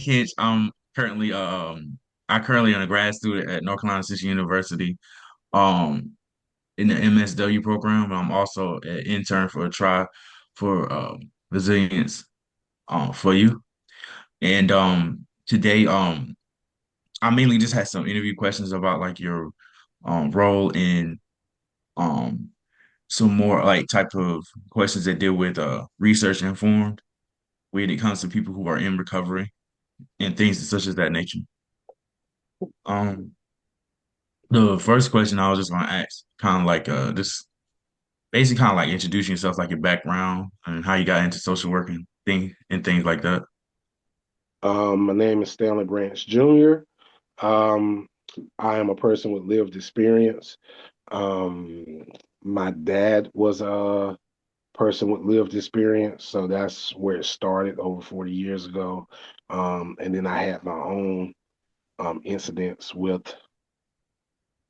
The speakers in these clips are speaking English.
kids. I currently am a grad student at North Carolina State University, um, in the MSW program. I'm also an intern for Try for Resilience for you. And today, I mainly just had some interview questions about like your role in um some more like type of questions that deal with research informed when it comes to people who are in recovery and things such as that nature. Um, the first question I was just gonna ask, kind of like this basically kind of like introducing yourself, like your background and how you got into social work and things like that. My name is Stanley Branch Jr. Um, I am a person with lived experience. Um, my dad was a person with lived experience, so that's where it started over 40 years ago. And then I had my own incidents with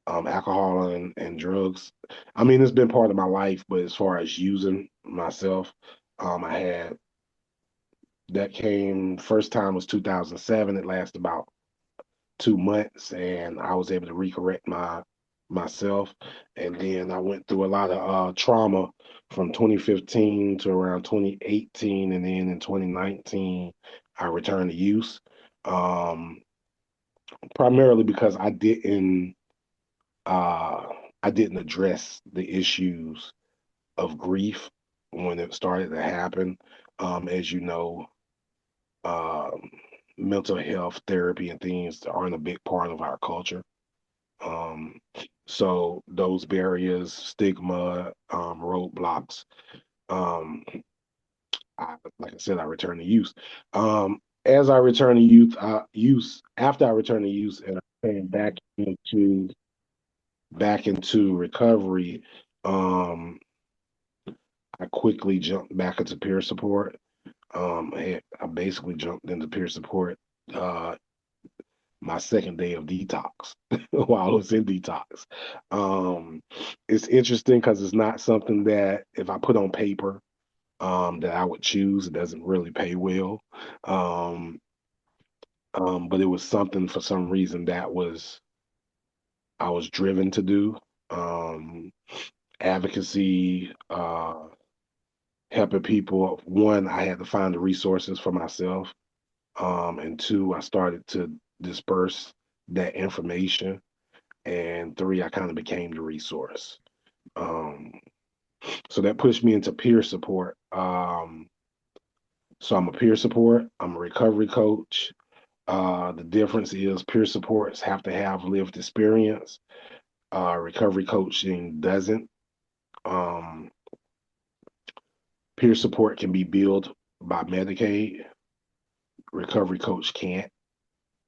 alcohol and drugs. I mean, it's been part of my life, but as far as using myself, I had that came first time was 2007. It lasted about 2 months, and I was able to recorrect myself. And then I went through a lot of trauma from 2015 to around 2018, and then in 2019 I returned to use, um, primarily because uh, I didn't address the issues of grief when it started to happen. As you know, um, mental health therapy and things aren't a big part of our culture. Um, so those barriers, stigma, roadblocks, um, like I said, I return to use. As I return to use, after I return to use and I came back into recovery, um, I quickly jumped back into peer support. I basically jumped into peer support uh, my second day of detox while I was in detox. Um, it's interesting because it's not something that if I put on paper that I would choose. It doesn't really pay well. Um, but it was something for some reason that was I was driven to do. Um, Advocacy, helping people. One, I had to find the resources for myself. And two, I started to disperse that information. And three, I kind of became the resource. Um, so that pushed me into peer support. So I'm a peer support. I'm a recovery coach. The difference is peer supports have to have lived experience. Recovery coaching doesn't. Um, Peer support can be billed by Medicaid. Recovery coach can't.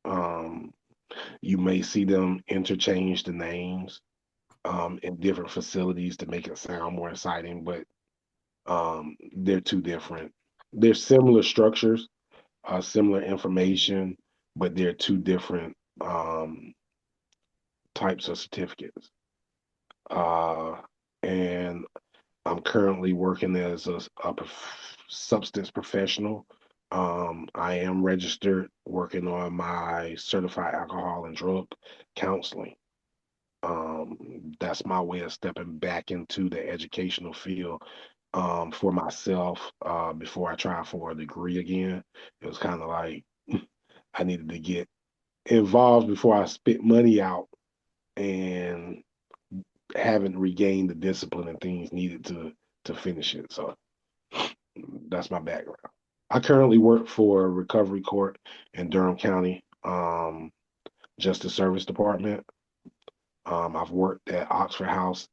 Um, you may see them interchange the names in different facilities to make it sound more exciting, but they're two different. They're similar structures, similar information, but they're two different types of certificates. Uh, and I'm currently working as substance professional. I am registered, working on my certified alcohol and drug counseling. That's my way of stepping back into the educational field for myself before I try for a degree again. It was kind of like I needed to get involved before I spit money out and haven't regained the discipline and things needed to finish it. So that's my background. I currently work for a recovery court in Durham County, Justice Service Department. I've worked at Oxford House,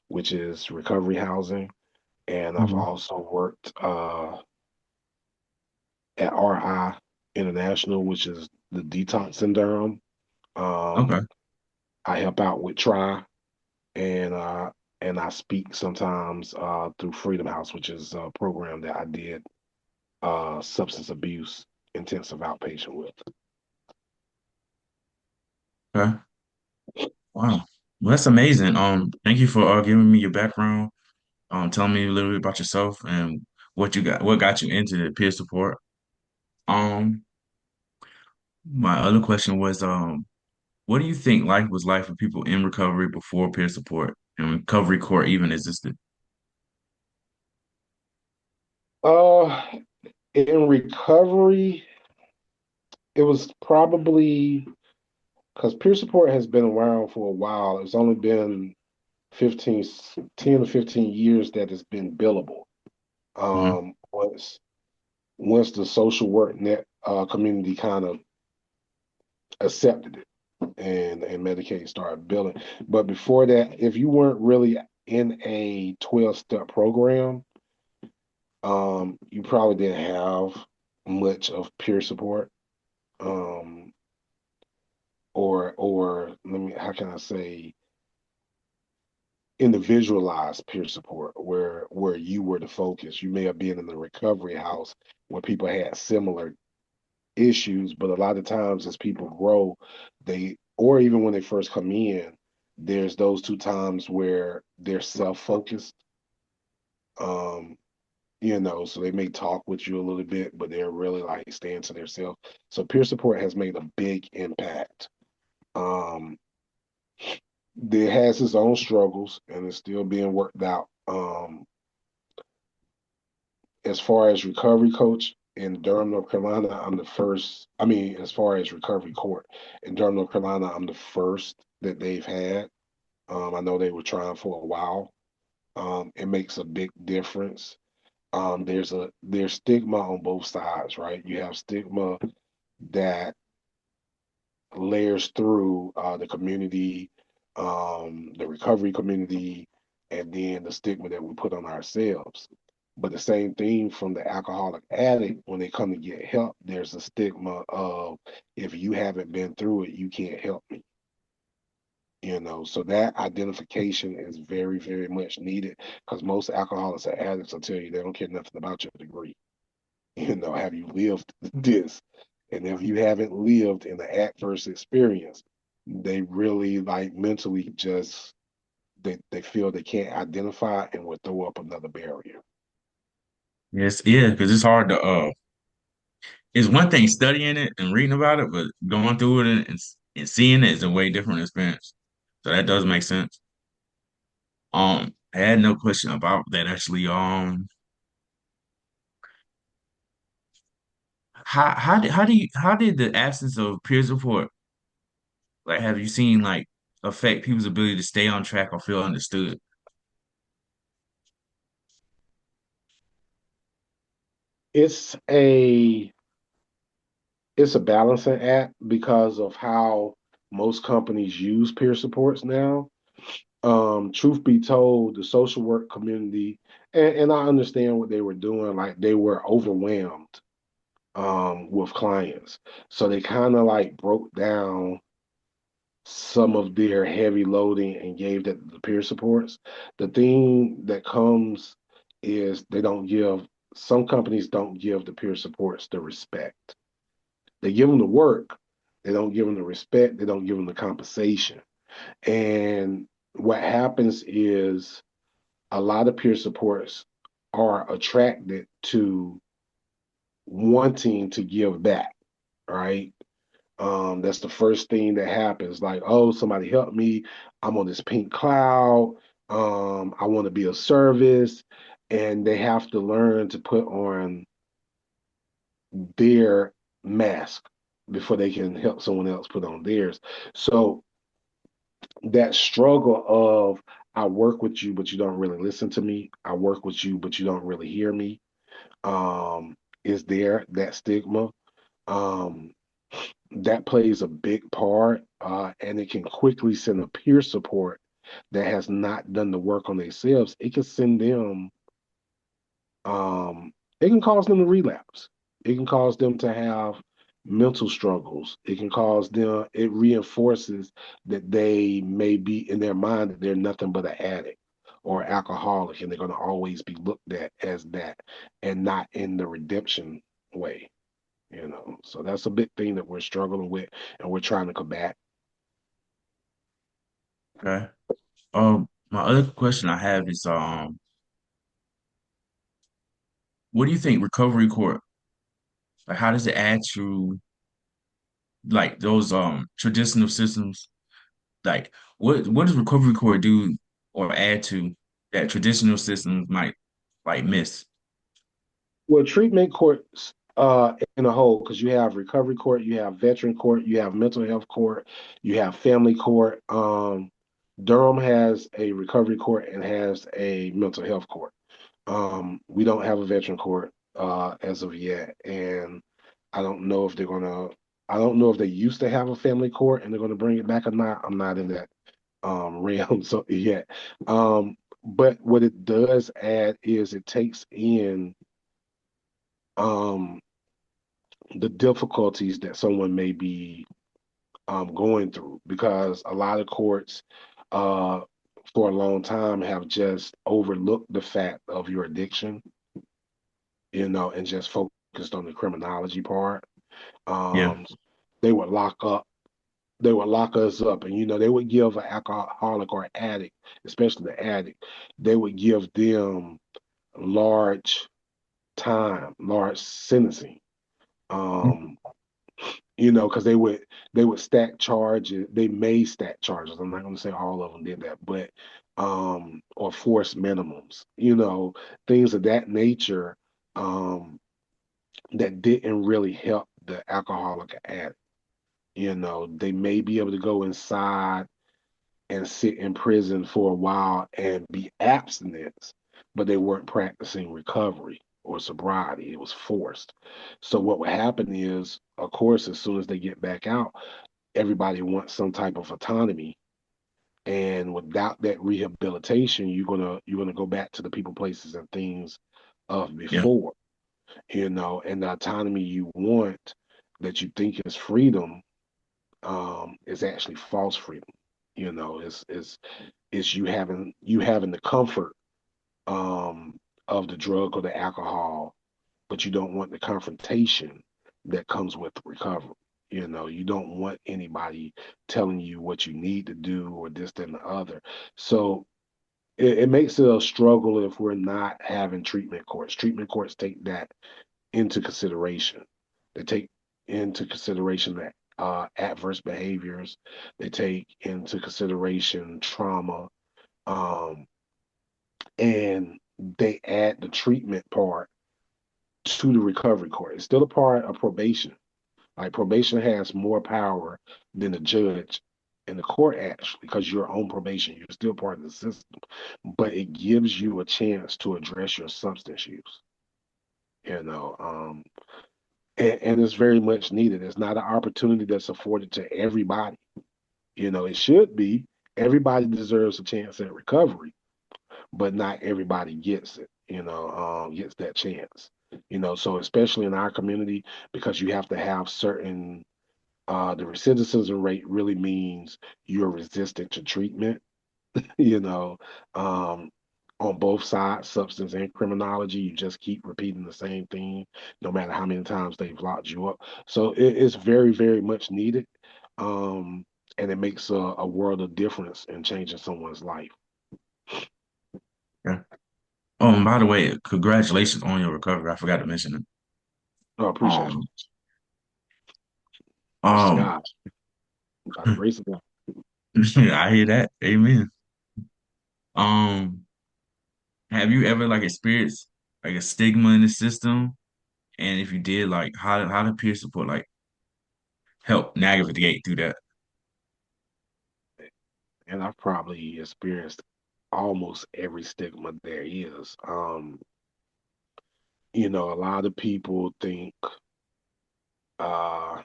which is recovery housing, and I've Mhm. also worked at R.I. International, which is the detox in Durham. Okay. Um, I help out with T.R.Y. and I speak sometimes through Freedom House, which is a program that I did substance abuse intensive outpatient with. Okay. Wow. Well, that's amazing. Thank you for giving me your background, telling me a little bit about yourself and what got you into the peer support. Um, My other question was, what do you think life was like for people in recovery before peer support and recovery court even existed? Uh, in recovery, it was probably because peer support has been around for a while. It's only been 15, 10 to 15 years that it's been billable. Hmm. Once the social work net community kind of accepted it and Medicaid started billing. But before that, if you weren't really in a 12-step program, you probably didn't have much of peer support. Um, or let me how can I say individualized peer support where you were the focus. You may have been in the recovery house where people had similar issues, but a lot of times as people grow, they or even when they first come in, there's those two times where they're self-focused. Um, so they may talk with you a little bit, but they're really like staying to themselves. So peer support has made a big impact. Um, it has its own struggles and it's still being worked out. As far as recovery coach in Durham, North Carolina, I'm the first. I mean, as far as recovery court in Durham, North Carolina, I'm the first that they've had. I know they were trying for a while. It makes a big difference. There's stigma on both sides, right? You have stigma that layers through the community, the recovery community, and then the stigma that we put on ourselves. But the same thing from the alcoholic addict, when they come to get help, there's a stigma of if you haven't been through it, you can't help me. So that identification is very, very much needed because most alcoholics and addicts will tell you they don't care nothing about your degree. Have you lived this? And if you haven't lived in the adverse experience, they really like mentally just they feel they can't identify and will throw up another barrier. Yes, yeah, because it's hard to it's one thing studying it and reading about it, but going through it and seeing it is a way different experience. So that does make sense. I had no question about that actually. How did the absence of peer support, like, have you seen like affect people's ability to stay on track or feel understood? It's a it's a balancing act because of how most companies use peer supports now. Truth be told, the social work community, and I understand what they were doing, like they were overwhelmed with clients. So they kind of like broke down some of their heavy loading and gave that the peer supports. The thing that comes is some companies don't give the peer supports the respect. They give them the work, they don't give them the respect, they don't give them the compensation. And what happens is a lot of peer supports are attracted to wanting to give back, right? That's the first thing that happens. Like, oh, somebody help me. I'm on this pink cloud. I want to be of service. And they have to learn to put on their mask before they can help someone else put on theirs. So that struggle of I work with you, but you don't really listen to me. I work with you, but you don't really hear me. Is there that stigma? Um, that plays a big part, and it can quickly send a peer support that has not done the work on themselves. It can send them, it can cause them to relapse. It can cause them to have mental struggles. It reinforces that they may be in their mind that they're nothing but an addict or alcoholic, and they're going to always be looked at as that and not in the redemption way. So that's a big thing that we're struggling with and we're trying to combat. Okay. My other question I have is, what do you think recovery court, like, how does it add to like those traditional systems, like what does recovery court do or add to that traditional systems might like miss? Well, treatment courts in a whole, because you have recovery court, you have veteran court, you have mental health court, you have family court. Durham has a recovery court and has a mental health court. We don't have a veteran court as of yet, and I don't know if they're gonna. I don't know if they used to have a family court and they're gonna bring it back or not. I'm not in that realm so yet. But what it does add is it takes in um, the difficulties that someone may be going through because a lot of courts uh, for a long time have just overlooked the fact of your addiction, and just focused on the criminology part. Yeah, Um, they would lock up, they would lock us up, and they would give an alcoholic or an addict, especially the addict, they would give them large large sentencing. Um, because they would stack charges. They may stack charges. I'm not going to say all of them did that, but or force minimums. Things of that nature that didn't really help the alcoholic addict. They may be able to go inside and sit in prison for a while and be abstinent, but they weren't practicing recovery or sobriety. It was forced. So what would happen is, of course, as soon as they get back out, everybody wants some type of autonomy. And without that rehabilitation, you're gonna go back to the people, places, and things of yeah, before, and the autonomy you want that you think is freedom is actually false freedom. It's you having the comfort of the drug or the alcohol, but you don't want the confrontation that comes with recovery. You don't want anybody telling you what you need to do or this, that, and the other. So it makes it a struggle if we're not having treatment courts. Treatment courts take that into consideration. They take into consideration that adverse behaviors. They take into consideration trauma, um, and they add the treatment part to the recovery court. It's still a part of probation. Like probation has more power than the judge and the court actually, because you're on probation. You're still part of the system, but it gives you a chance to address your substance use. You know, um, and it's very much needed. It's not an opportunity that's afforded to everybody. It should be. Everybody deserves a chance at recovery, but not everybody gets it. Gets that chance. So especially in our community, because you have to have certain the recidivism rate really means you're resistant to treatment, you know, um, on both sides, substance and criminology. You just keep repeating the same thing, no matter how many times they've locked you up. So it's very, very much needed. Um, and it makes a world of difference in changing someone's life. yeah. By the way, congratulations on your recovery. I forgot to mention it. I appreciate Um, you. That's um, God, by the grace of God. I hear that. Amen. Um, have you ever like experienced like a stigma in the system? And if you did, like how did peer support like help navigate through that? And I've probably experienced almost every stigma there is. A lot of people think uh,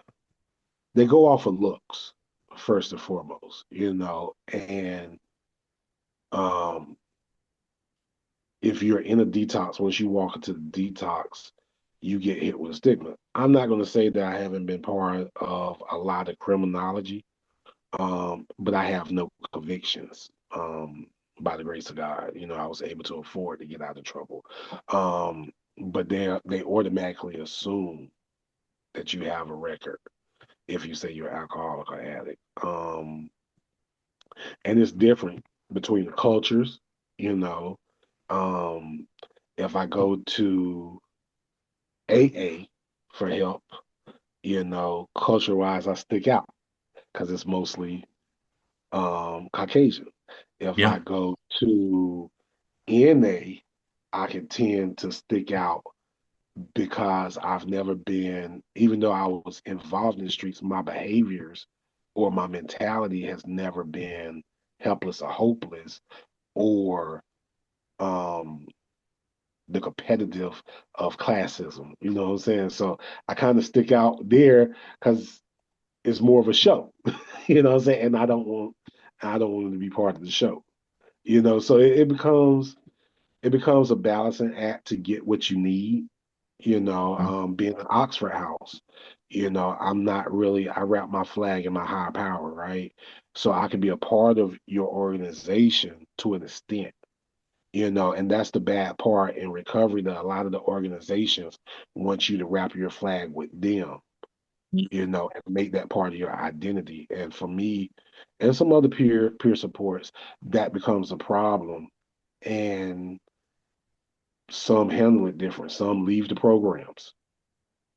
they go off of looks first and foremost, and um, if you're in a detox, once you walk into the detox, you get hit with a stigma. I'm not going to say that I haven't been part of a lot of criminology, but I have no convictions. By the grace of God, I was able to afford to get out of trouble. But they automatically assume that you have a record if you say you're alcoholic or addict. And it's different between the cultures, you know. Um, if I go to AA for help, Culture wise, I stick out because it's mostly Caucasian. If Yeah. I go to NA, I can tend to stick out because I've never been, even though I was involved in the streets, my behaviors or my mentality has never been helpless or hopeless or um the competitive of classism. You know what I'm saying? So I kind of stick out there because it's more of a show. You know what I'm saying? And I don't want to be part of the show. So it becomes a balancing act to get what you need. Being an Oxford House, I'm not really, I wrap my flag in my higher power, right? So I can be a part of your organization to an extent, and that's the bad part in recovery that a lot of the organizations want you to wrap your flag with them, and make that part of your identity. And for me and some other peer supports, that becomes a problem. And some handle it different. Some leave the programs.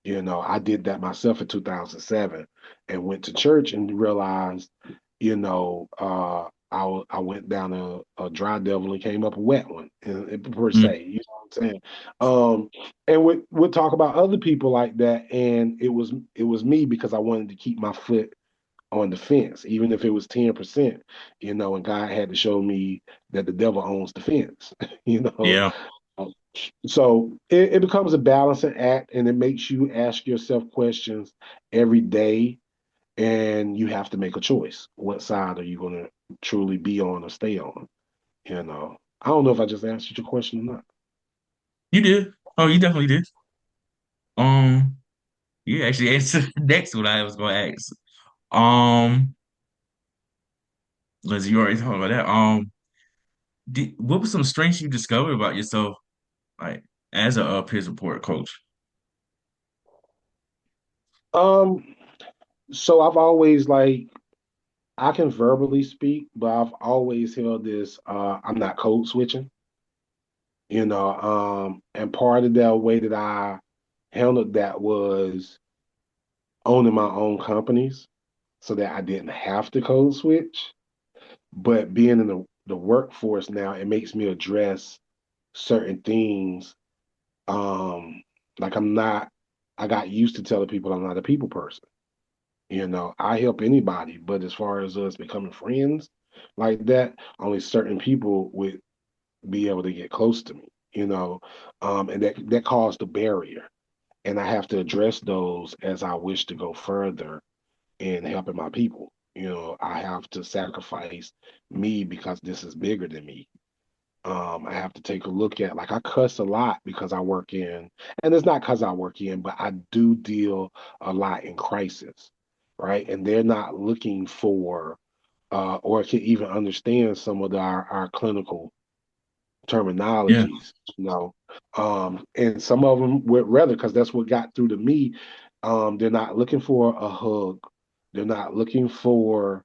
I did that myself in 2007 and went to church and realized, I went down a dry devil and came up a wet one, per Mm. se. You know what I'm saying? And we'd talk about other people like that, and it was me because I wanted to keep my foot on the fence, even if it was 10%, and God had to show me that the devil owns the fence, you know. Yeah. So it becomes a balancing act, and it makes you ask yourself questions every day, and you have to make a choice. What side are you going to truly be on or stay on? I don't know if I just answered your question or not. You did. Oh, you definitely did. Um, you actually answered the next one I was going to ask. Um, Liz, you already talked about that. What were some strengths you discovered about yourself, like as a peer support coach? Um, so I've always I can verbally speak, but I've always held this I'm not code switching, and part of that way that I handled that was owning my own companies so that I didn't have to code switch. But being in the workforce now, it makes me address certain things. Um, like I got used to telling people I'm not a people person. I help anybody, but as far as us becoming friends like that, only certain people would be able to get close to me, and that caused a barrier. And I have to address those as I wish to go further in helping my people. I have to sacrifice me because this is bigger than me. I have to take a look at, like, I cuss a lot because I work in, and it's not because I work in, but I do deal a lot in crisis, right? And they're not looking for or can even understand some of our clinical Yeah. terminologies, and some of them would rather, because that's what got through to me. They're not looking for a hug. They're not looking for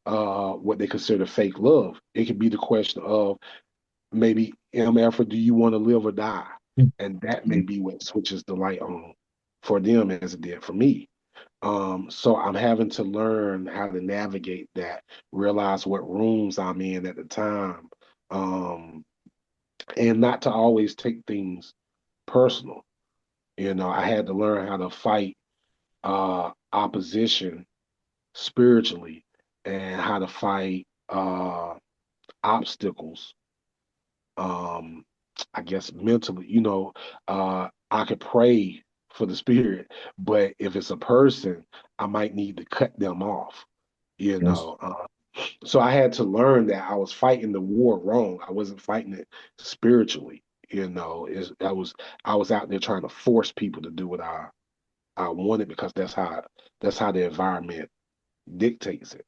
what they consider fake love. It could be the question of maybe, MF, or do you want to live or die? And that may be what switches the light on for them as it did for me. So I'm having to learn how to navigate that, realize what rooms I'm in at the time, um, and not to always take things personal. I had to learn how to fight opposition spiritually and how to fight obstacles, um, I guess mentally. I could pray for the spirit, but if it's a person, I might need to cut them off. You Yes. know, uh, so I had to learn that I was fighting the war wrong. I wasn't fighting it spiritually. I was out there trying to force people to do what I wanted because that's how the environment dictates it.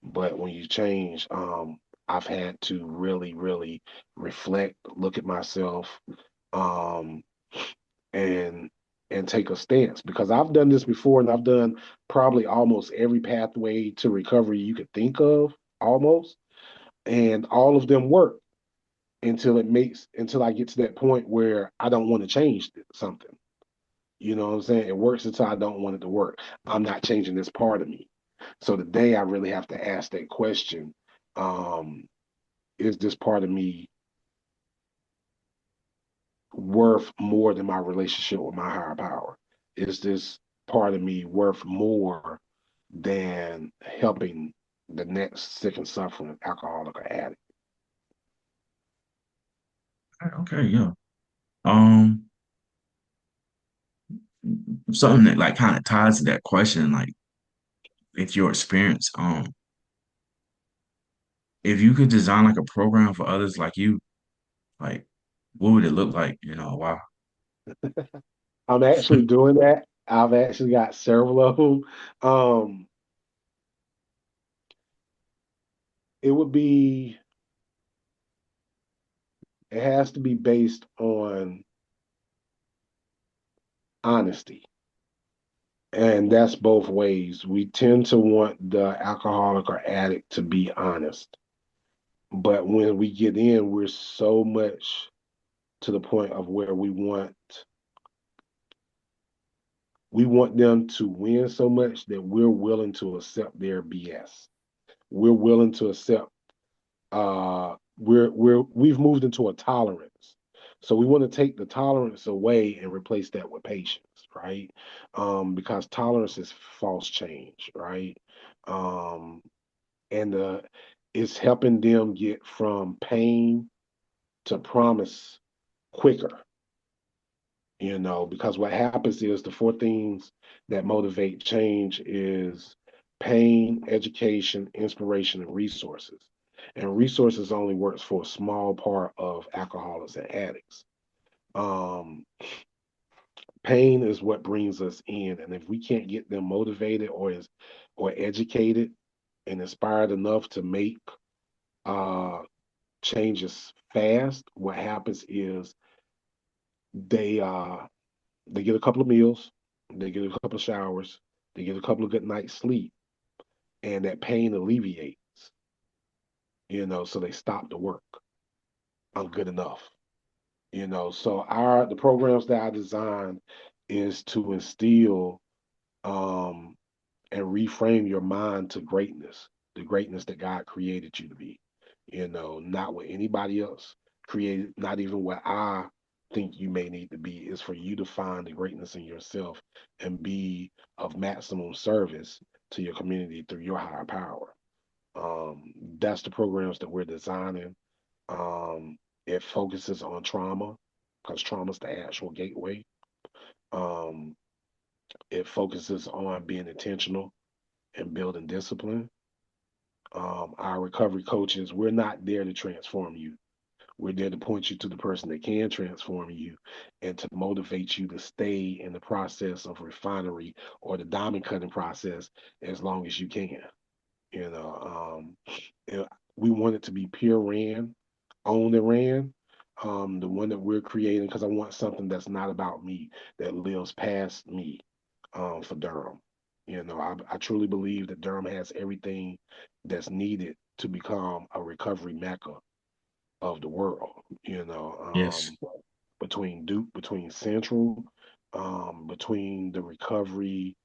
But when you change, I've had to really, really reflect, look at myself, um, and take a stance, because I've done this before, and I've done probably almost every pathway to recovery you could think of, almost, and all of them work until I get to that point where I don't want to change something. You know what I'm saying? It works until I don't want it to work. I'm not changing this part of me. So today I really have to ask that question. Um, is this part of me worth more than my relationship with my higher power? Is this part of me worth more than helping the next sick and suffering alcoholic or addict? Okay, yeah. Um, Something that like kind of ties to that question, like if your experience, if you could design like a program for others like you, like what would it look like? Wow. I'm actually doing that. I've actually got several of them. Um, it would be, it has to be based on honesty. And that's both ways. We tend to want the alcoholic or addict to be honest. But when we get in, we're so much to the point of where we want them to win so much that we're willing to accept their BS. We're willing to accept we've moved into a tolerance. So we want to take the tolerance away and replace that with patience, right? Because tolerance is false change, right? Um, and it's helping them get from pain to promise quicker, because what happens is the four things that motivate change is pain, education, inspiration, and resources. And resources only works for a small part of alcoholics and addicts. Um, Pain is what brings us in, and if we can't get them motivated or educated and inspired enough to make uh, changes fast, what happens is they uh, they get a couple of meals, they get a couple of showers, they get a couple of good nights sleep, and that pain alleviates, so they stop the work. I'm good enough. So the programs that I designed is to instill um and reframe your mind to greatness, the greatness that God created you to be. Not what anybody else created, not even what I think you may need to be, is for you to find the greatness in yourself and be of maximum service to your community through your higher power. That's the programs that we're designing. Um, it focuses on trauma because trauma is the actual gateway. Um, it focuses on being intentional and building discipline. Our recovery coaches, we're not there to transform you. We're there to point you to the person that can transform you and to motivate you to stay in the process of refinery or the diamond cutting process as long as you can. You know, it- we want it to be pure Rand, owned and ran. The one that we're creating, because I want something that's not about me, that lives past me, for Durham. I truly believe that Durham has everything that's needed to become a recovery mecca of the world. Yes. Between Duke, between Central, between the recovery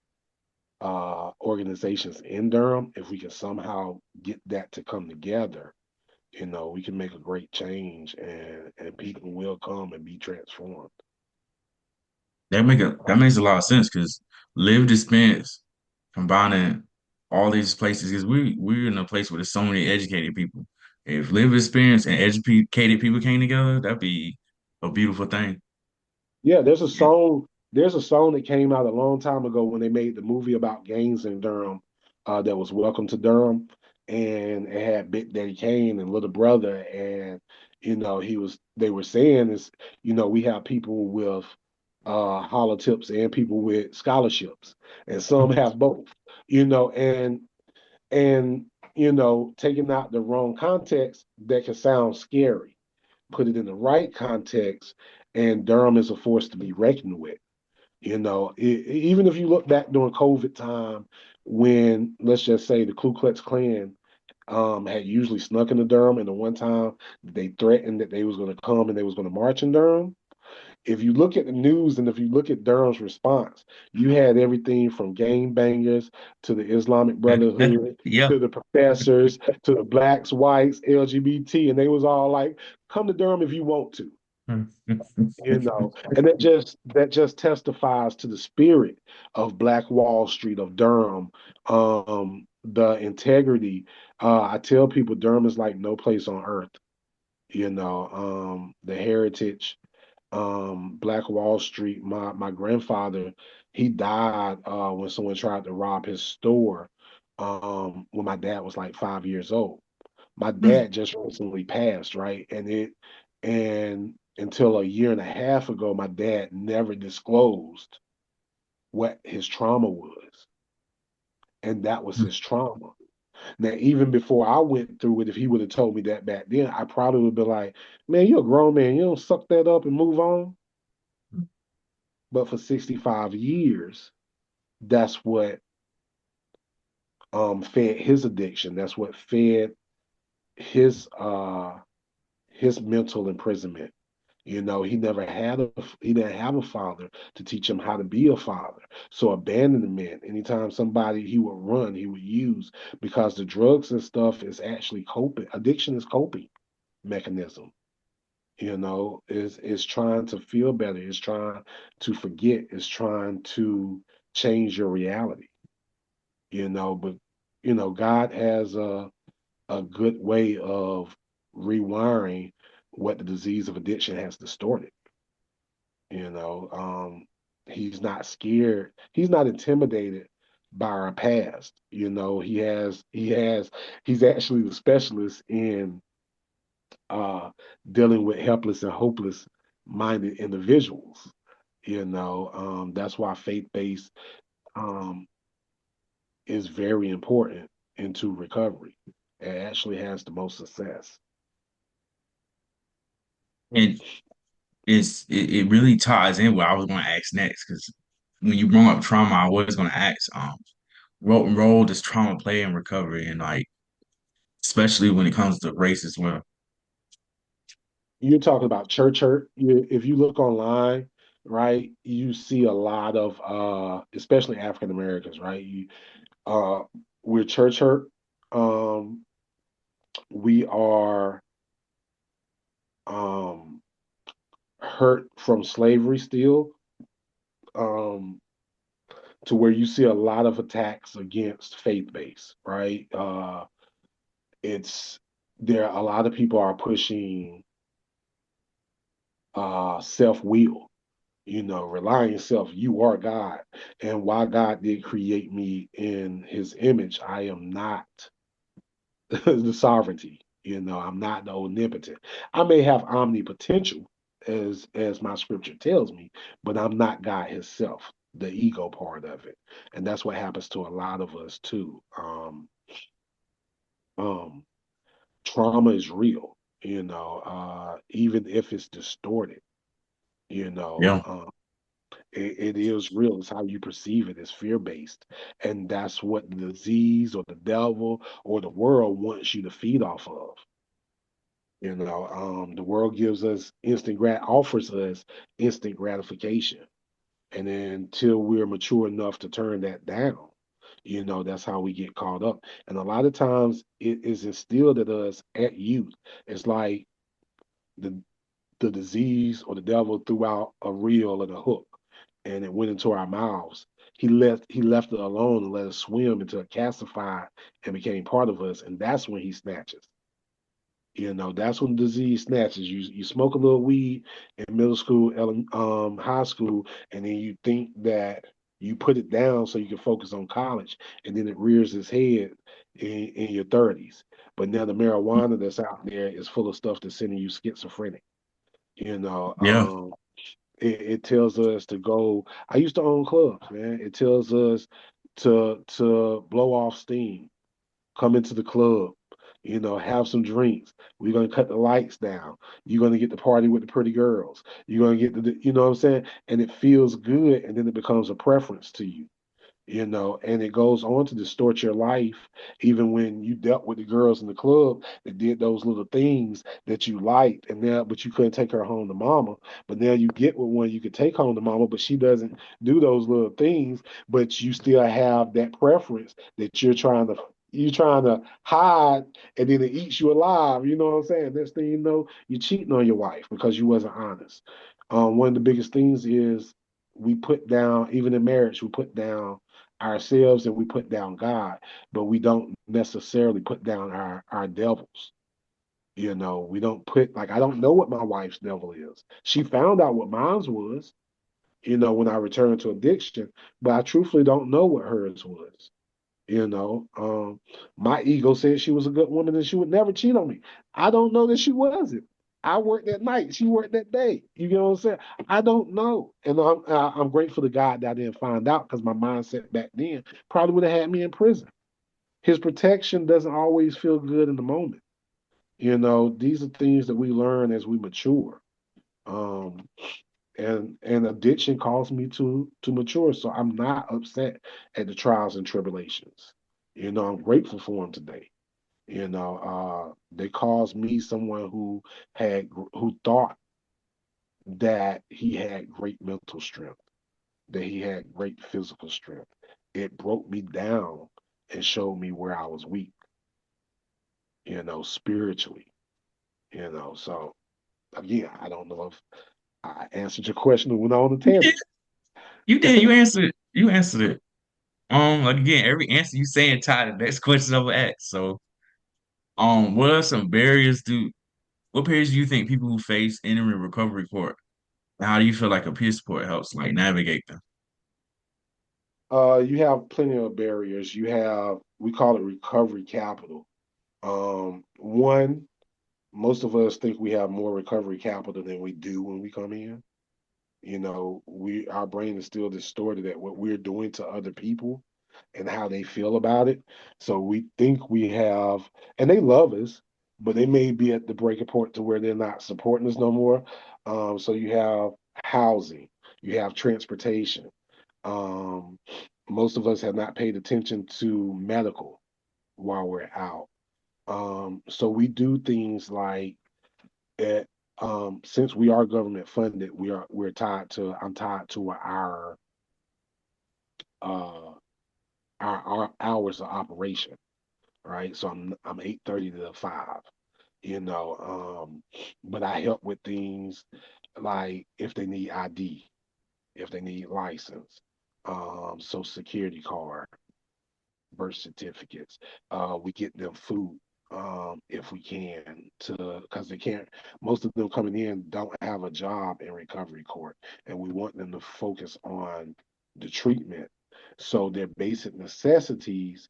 organizations in Durham, if we can somehow get that to come together, we can make a great change, and people will come and be transformed. That makes a lot of sense because live dispense combining all these places because we're in a place where there's so many educated people. If live experience and educated people came together, that'd be a beautiful thing. Yeah, there's a song. There's a song that came out a long time ago when they made the movie about gangs in Durham, that was Welcome to Durham, and it had Big Daddy Kane and Little Brother, and they were saying is, we have people with hollow tips and people with scholarships, and some have both, and taking out the wrong context that can sound scary. Put it in the right context, and Durham is a force to be reckoned with. Even if you look back during COVID time, when, let's just say, the Ku Klux Klan had usually snuck into Durham, and the one time they threatened that they was going to come and they was going to march in Durham, if you look at the news and if you look at Durham's response, you had everything from gang bangers to the Islamic Brotherhood Yeah. to the professors to the blacks, whites, LGBT, and they was all like, "Come to Durham if you want to." And that just testifies to the spirit of Black Wall Street, of Durham, the integrity. I tell people Durham is like no place on earth. The heritage, Black Wall Street. My grandfather, he died when someone tried to rob his store. When my dad was like 5 years old. My dad just recently passed, right? And until a year and a half ago, my dad never disclosed what his trauma was, and that was his trauma. Now, even before I went through it, if he would have told me that back then, I probably would be like, "Man, you're a grown man. You don't suck that up and move on." But for 65 years, that's what fed his addiction. That's what fed his uh his mental imprisonment. He didn't have a father to teach him how to be a father. So abandonment, anytime somebody he would run, he would use, because the drugs and stuff is actually coping. Addiction is coping mechanism. Is trying to feel better, is trying to forget, is trying to change your reality. But God has a good way of rewiring what the disease of addiction has distorted. You know, he's not scared. He's not intimidated by our past. He's actually the specialist in dealing with helpless and hopeless minded individuals. That's why faith based um, is very important into recovery. It actually has the most success. And it really ties in what I was going to ask next because when you brought up trauma, I was going to ask what role does trauma play in recovery and like especially when it comes to race as well. You're talking about church hurt. If you look online, right, you see a lot of, especially African Americans, right? Uh, we're church hurt. Um, we are um, hurt from slavery still, um, to where you see a lot of attacks against faith base, right? It's there. A lot of people are pushing self will. Relying self, you are God. And why God did create me in his image, I am not the sovereignty. I'm not the omnipotent. I may have omnipotential, as my scripture tells me, but I'm not God himself, the ego part of it. And that's what happens to a lot of us too. Um, Trauma is real, even if it's distorted, you know. Yeah. Um, it is real. It's how you perceive it. It's fear based, and that's what the disease or the devil or the world wants you to feed off of. The world gives us offers us instant gratification, and then until we're mature enough to turn that down, that's how we get caught up. And a lot of times, it is instilled at us at youth. It's like the the disease or the devil threw out a reel and a hook, and it went into our mouths. He left it alone and let us swim until it calcified and became part of us, and that's when he snatches. That's when the disease snatches. You smoke a little weed in middle school, high school, and then you think that you put it down so you can focus on college, and then it rears its head in your 30s. But now the marijuana that's out there is full of stuff that's sending you schizophrenic. You know, Yeah. it tells us to go. I used to own clubs, man. It tells us to blow off steam, come into the club, have some drinks. We're gonna cut the lights down. You're gonna get the party with the pretty girls. You're gonna get you know what I'm saying? And it feels good, and then it becomes a preference to you. And it goes on to distort your life. Even when you dealt with the girls in the club that did those little things that you liked, and now, but you couldn't take her home to mama. But now you get with one you could take home to mama, but she doesn't do those little things, but you still have that preference that you're trying to hide, and then it eats you alive. You know what I'm saying? Next thing you know, you're cheating on your wife because you wasn't honest. One of the biggest things is we put down, even in marriage, we put down ourselves and we put down God, but we don't necessarily put down our devils. We don't put, like, I don't know what my wife's devil is. She found out what mine was, when I returned to addiction, but I truthfully don't know what hers was. My ego said she was a good woman and she would never cheat on me. I don't know that she wasn't. I worked that night. She worked that day. You know what I'm saying? I don't know. And I'm grateful to God that I didn't find out, because my mindset back then probably would have had me in prison. His protection doesn't always feel good in the moment. These are things that we learn as we mature. Um, and addiction caused me to mature. So I'm not upset at the trials and tribulations. I'm grateful for them today. They caused me someone who thought that he had great mental strength, that he had great physical strength. It broke me down and showed me where I was weak, spiritually. So again, I don't know if I answered your question or went on a You did. tangent. You did. You answered it. You answered it. Like again, every answer you saying tied to the next question I will ask. So, what are some barriers do what barriers do you think people who face entering recovery court? And how do you feel like a peer support helps like navigate them? You have plenty of barriers. We call it recovery capital. One, most of us think we have more recovery capital than we do when we come in. Our brain is still distorted at what we're doing to other people and how they feel about it. So we think we have, and they love us, but they may be at the breaking point to where they're not supporting us no more. So you have housing, you have transportation. Um, Most of us have not paid attention to medical while we're out. So we do things like, at, since we are government funded, we're tied to I'm tied to uh, our hours of operation, right? So I'm 8:30 to 5, but I help with things like if they need ID, if they need license, social security card, birth certificates. We get them food, if we can, to because they can't. Most of them coming in don't have a job in recovery court, and we want them to focus on the treatment. So their basic necessities,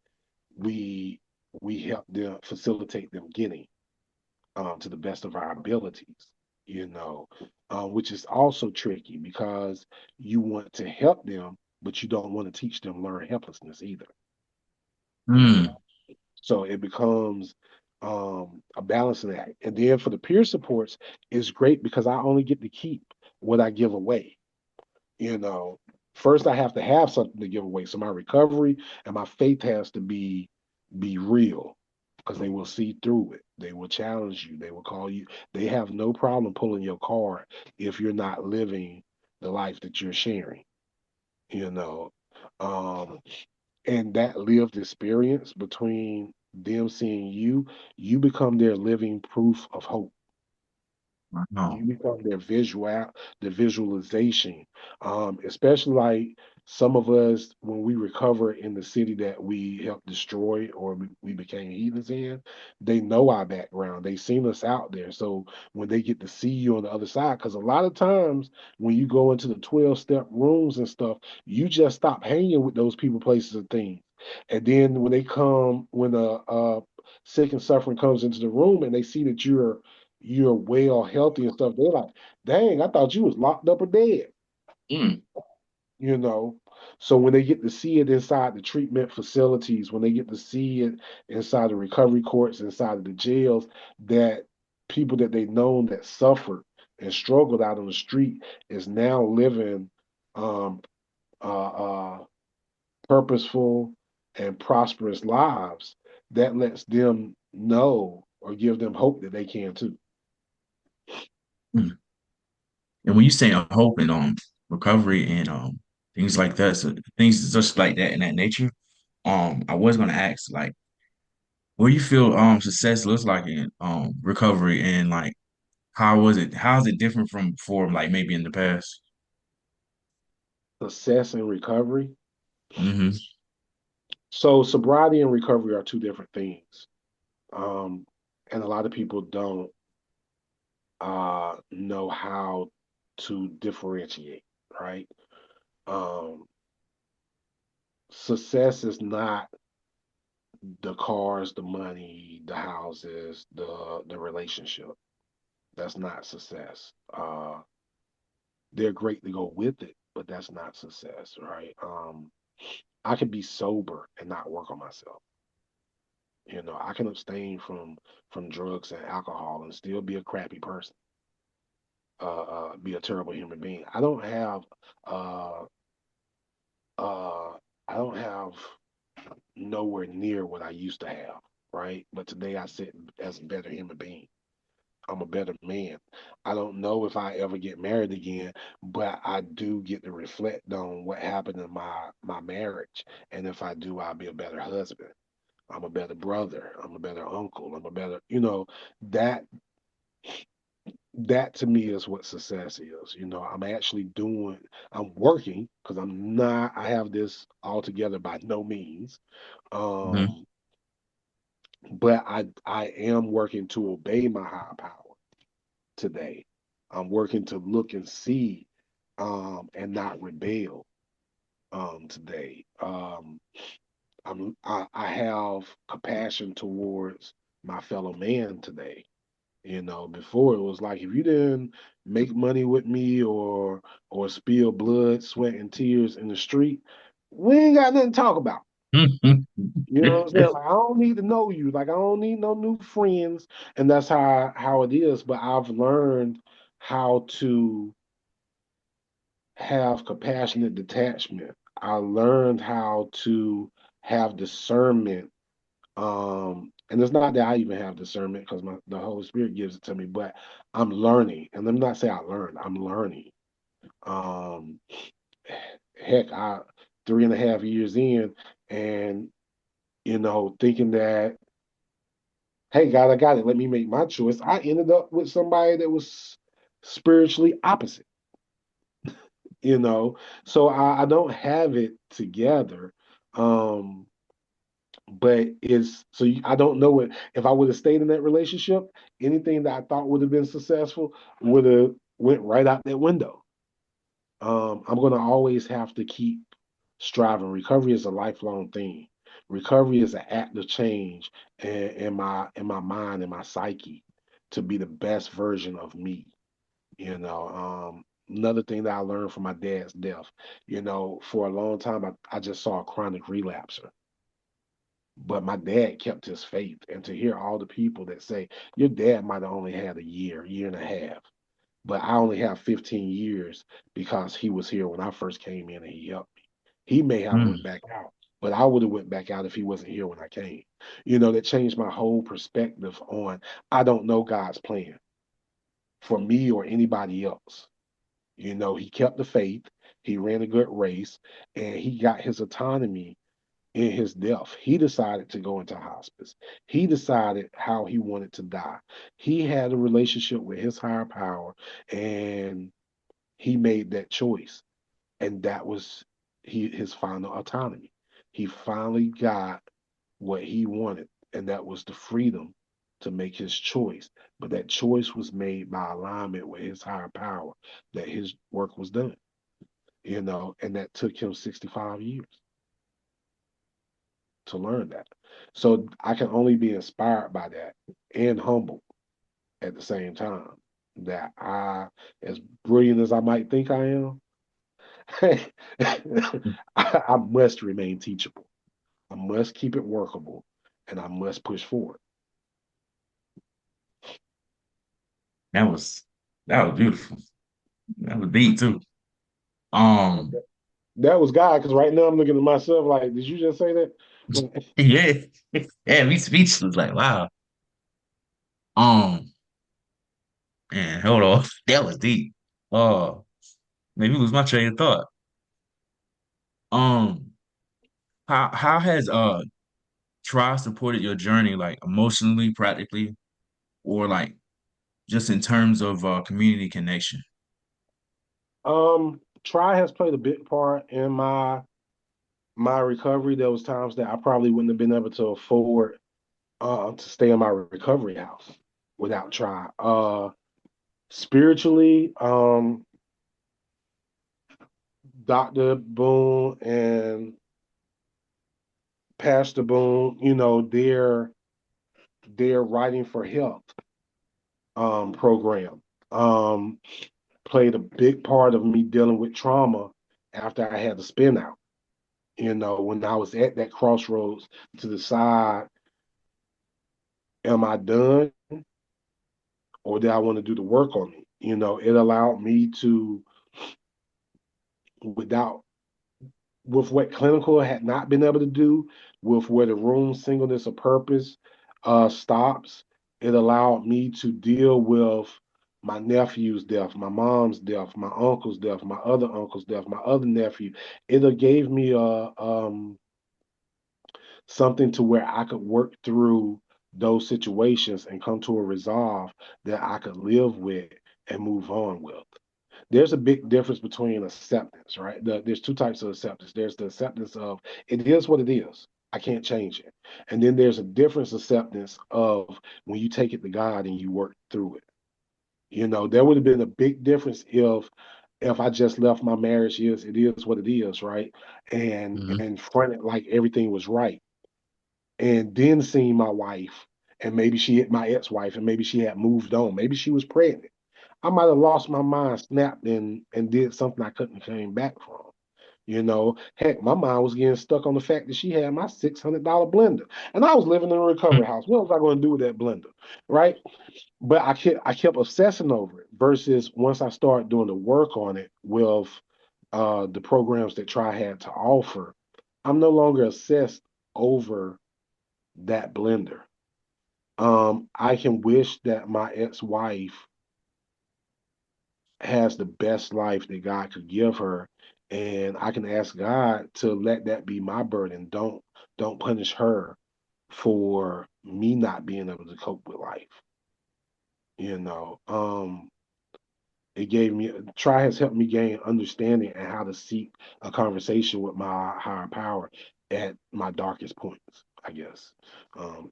we we help them facilitate them getting, to the best of our abilities. You know, which is also tricky because you want to help them, but you don't want to teach them learn helplessness either. You know, Hmm. so it becomes, a balancing act. And then for the peer supports, it's great because I only get to keep what I give away. You know, First I have to have something to give away. So my recovery and my faith has to be real, because they will see through it. They will challenge you. They will call you. They have no problem pulling your card if you're not living the life that you're sharing. You know, um, and that lived experience between them seeing you become their living proof of hope. Wow. You become the visualization. Especially like some of us, when we recover in the city that we helped destroy or we became heathens in, they know our background. They seen us out there. So when they get to see you on the other side, because a lot of times when you go into the 12-step rooms and stuff, you just stop hanging with those people, places, and things. And then when a sick and suffering comes into the room and they see that you're well, healthy and stuff, they're like, dang, I thought you was locked up or dead, Mm. you know. So when they get to see it inside the treatment facilities, when they get to see it inside the recovery courts, inside of the jails, that people that they known that suffered and struggled out on the street is now living, um uh uh purposeful, and prosperous lives, that lets them know or give them hope that they can too. Mm. And when you say hope and recovery and things like that, so things just like that in that nature, I was gonna ask like what do you feel success looks like in recovery and like how is it different from before, like maybe in the past? Success and recovery. Mm-hmm. So sobriety and recovery are two different things. Um, and a lot of people don't know how to differentiate, right? Um, Success is not the cars, the money, the houses, the relationship. That's not success. They're great to go with it, but that's not success, right? I could be sober and not work on myself. I can abstain from drugs and alcohol and still be a crappy person, be a terrible human being. Uh, uh, I don't have nowhere near what I used to have, right? But today I sit as a better human being. I'm a better man. I don't know if I ever get married again, but I do get to reflect on what happened in my marriage. And if I do, I'll be a better husband. I'm a better brother. I'm a better uncle. I'm a better, that that to me is what success is. I'm actually I'm working because I have this all together by no means. Mm-hmm. Um, but I am working to obey my higher power today. I'm working to look and see and not rebel today. I have compassion towards my fellow man today. Before it was like if you didn't make money with me or spill blood, sweat, and tears in the street, we ain't got nothing to talk about. You know what I'm saying? Like I don't need to know you. Like I don't need no new friends. And that's how it is. But I've learned how to have compassionate detachment. I learned how to have discernment. And it's not that I even have discernment because the Holy Spirit gives it to me, but I'm learning. And let me not say I learned, I'm learning. Um, Heck, I 3.5 years in and thinking that, hey God, I got it. Let me make my choice. I ended up with somebody that was spiritually opposite, you know. So I don't have it together. Um, but I don't know what if I would have stayed in that relationship, anything that I thought would have been successful would have went right out that window. I'm gonna always have to keep striving. Recovery is a lifelong thing. Recovery is an act of change in my mind and my psyche to be the best version of me. Another thing that I learned from my dad's death, for a long time I just saw a chronic relapser. But my dad kept his faith. And to hear all the people that say, your dad might have only had a year and a half, but I only have 15 years because he was here when I first came in and he helped me. He may have went Mm-hmm. back out, but I would have went back out if he wasn't here when I came. That changed my whole perspective on I don't know God's plan for me or anybody else. He kept the faith, he ran a good race, and he got his autonomy in his death. He decided to go into hospice. He decided how he wanted to die. He had a relationship with his higher power and he made that choice. And that was his final autonomy. He finally got what he wanted, and that was the freedom to make his choice. But that choice was made by alignment with his higher power, that his work was done, and that took him 65 years to learn that. So I can only be inspired by that and humbled at the same time that as brilliant as I might think I am, I must remain teachable. I must keep it workable and I must push forward. That was that was beautiful. That was deep too. Um, Okay. That was God, because right now I'm looking at myself like, did you just say that? Yeah. Yeah, we speechless, like, wow. Um, man, hold on. That was deep. Oh, maybe lose my train of thought. Um, how has Try supported your journey, like emotionally, practically, or like just in terms of community connection? Try has played a big part in my recovery. There was times that I probably wouldn't have been able to afford to stay in my recovery house without Try. Spiritually, Dr. Boone and Pastor Boone, their writing for health program um, played a big part of me dealing with trauma after I had the spin out. When I was at that crossroads to decide, am I done or do I want to do the work on me? It allowed me to, without with what clinical had not been able to do, with where the room singleness of purpose stops, it allowed me to deal with my nephew's death, my mom's death, my uncle's death, my other uncle's death, my other nephew. It gave me something to where I could work through those situations and come to a resolve that I could live with and move on with. There's a big difference between acceptance, right? There's two types of acceptance. There's the acceptance of it is what it is. I can't change it. And then there's a difference acceptance of when you take it to God and you work through it. There would have been a big difference if I just left my marriage is it is what it is, right? Hmm. And fronted like everything was right. And then seeing my wife and maybe she hit my ex-wife and maybe she had moved on. Maybe she was pregnant. I might have lost my mind, snapped, and did something I couldn't came back from. Heck, my mind was getting stuck on the fact that she had my $600 blender, and I was living in a recovery house. What was I going to do with that blender, right? But I kept obsessing over it. Versus once I started doing the work on it with the programs that Try had to offer, I'm no longer obsessed over that blender. I can wish that my ex-wife has the best life that God could give her. And I can ask God to let that be my burden. Don't punish her for me not being able to cope with life. You know. It gave me try has helped me gain understanding and how to seek a conversation with my higher power at my darkest points, I guess. Um,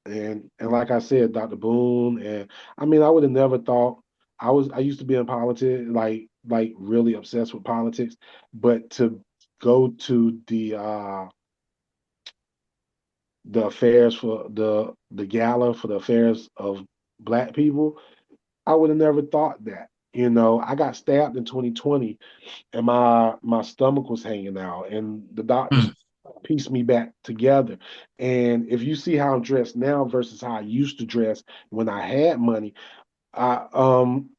and like I said, Dr. Boone, and I mean, I would have never thought I used to be in politics, like really obsessed with politics, but to go to the affairs for the gala for the affairs of Black people, I would have never thought that. I got stabbed in 2020 and my stomach was hanging out and the doctors pieced me back together. And if you see how I'm dressed now versus how I used to dress when I had money, I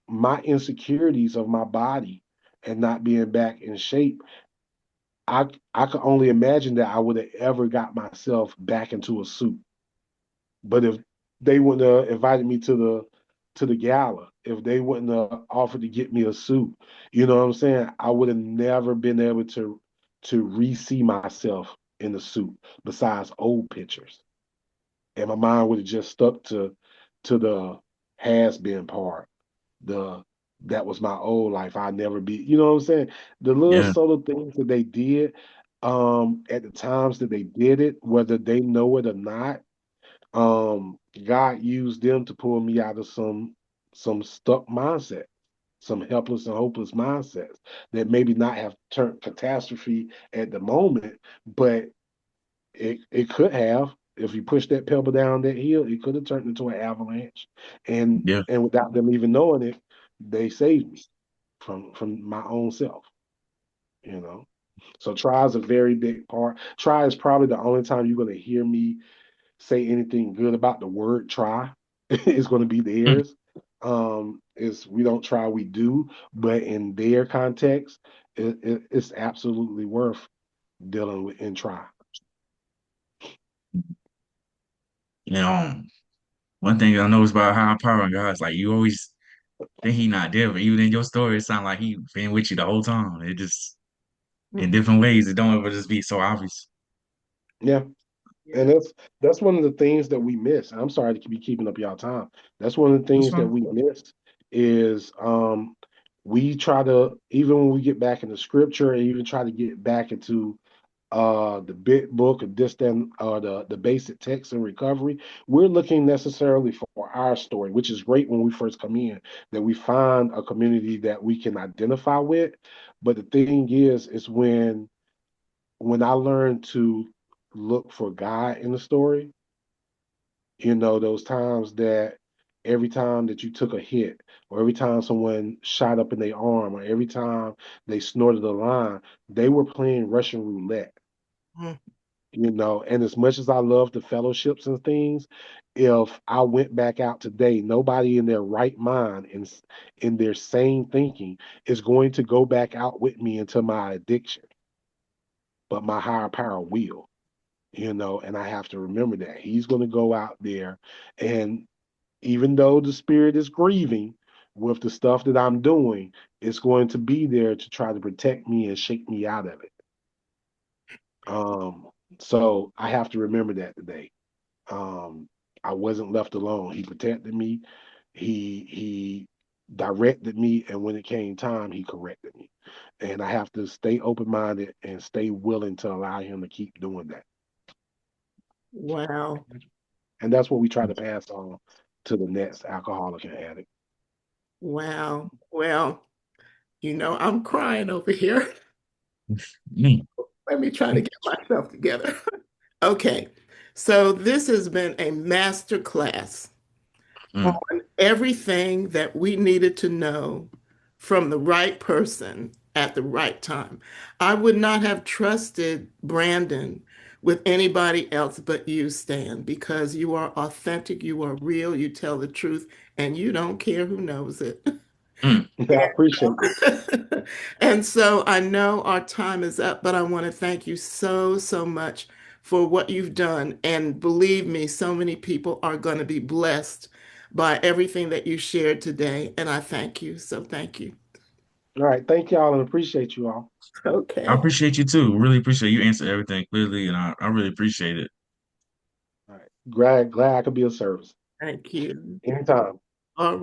my insecurities of my body and not being back in shape, I could only imagine that I would have ever got myself back into a suit. But if they wouldn't have invited me to the gala, if they wouldn't have offered to get me a suit, you know what I'm saying? I would have never been able to re-see myself in the suit besides old pictures. And my mind would have just stuck to the has been part. The that was my old life. I'd never be, you know what I'm saying? The little Yeah, subtle things that they did at the times that they did it, whether they know it or not, God used them to pull me out of some stuck mindset, some helpless and hopeless mindsets that maybe not have turned catastrophe at the moment, but it could have. If you push that pebble down that hill, it could have turned into an avalanche. And yeah, and without them even knowing it, they saved me from my own self, you know. So try is a very big part. Try is probably the only time you're gonna hear me say anything good about the word try is going to be theirs. Is we don't try, we do, but in their context, it's absolutely worth dealing with and try. You know, one thing I know is about high power and God is like you always think he not there, but even in your story, it sounds like he been with you the whole time. It just in different ways. It don't ever just be so obvious. Yeah. And Yeah. that's one of the things that we miss. I'm sorry to be keeping up y'all time. That's one of the That's things that fine. we miss is we try to, even when we get back into scripture and even try to get back into the big book of this then the basic text and recovery, we're looking necessarily for our story, which is great when we first come in, that we find a community that we can identify with. But the thing is when I learned to look for God in the story, those times that every time that you took a hit, or every time someone shot up in their arm, or every time they snorted a line, they were playing Russian roulette. Mm. And as much as I love the fellowships and things, if I went back out today, nobody in their right mind and in their sane thinking is going to go back out with me into my addiction, but my higher power will. And I have to remember that he's going to go out there, and even though the spirit is grieving with the stuff that I'm doing, it's going to be there to try to protect me and shake me out of it. Um, so I have to remember that today. Um, I wasn't left alone. He protected me. He directed me, and when it came time, he corrected me. And I have to stay open minded and stay willing to allow him to keep doing that. Wow. And that's what we try to pass on to the next alcoholic and addict. Wow. Well, I'm crying over here. Mm, Let me try to get myself together. Okay. So this has been a master class mm, on everything that we needed to know from the right person at the right time. I would not have trusted Brandon with anybody else but you, Stan, because you are authentic, you are real, you tell the truth, and you don't care who knows it. mm. I appreciate that. And so I know our time is up, but I want to thank you so, so much for what you've done. And believe me, so many people are going to be blessed by everything that you shared today. And I thank you. So thank you. All right. Thank y'all and appreciate you all. I Okay. appreciate you too. Really appreciate you answer everything clearly, and I really appreciate it. All right. Glad I could be of service. Thank you. Anytime. All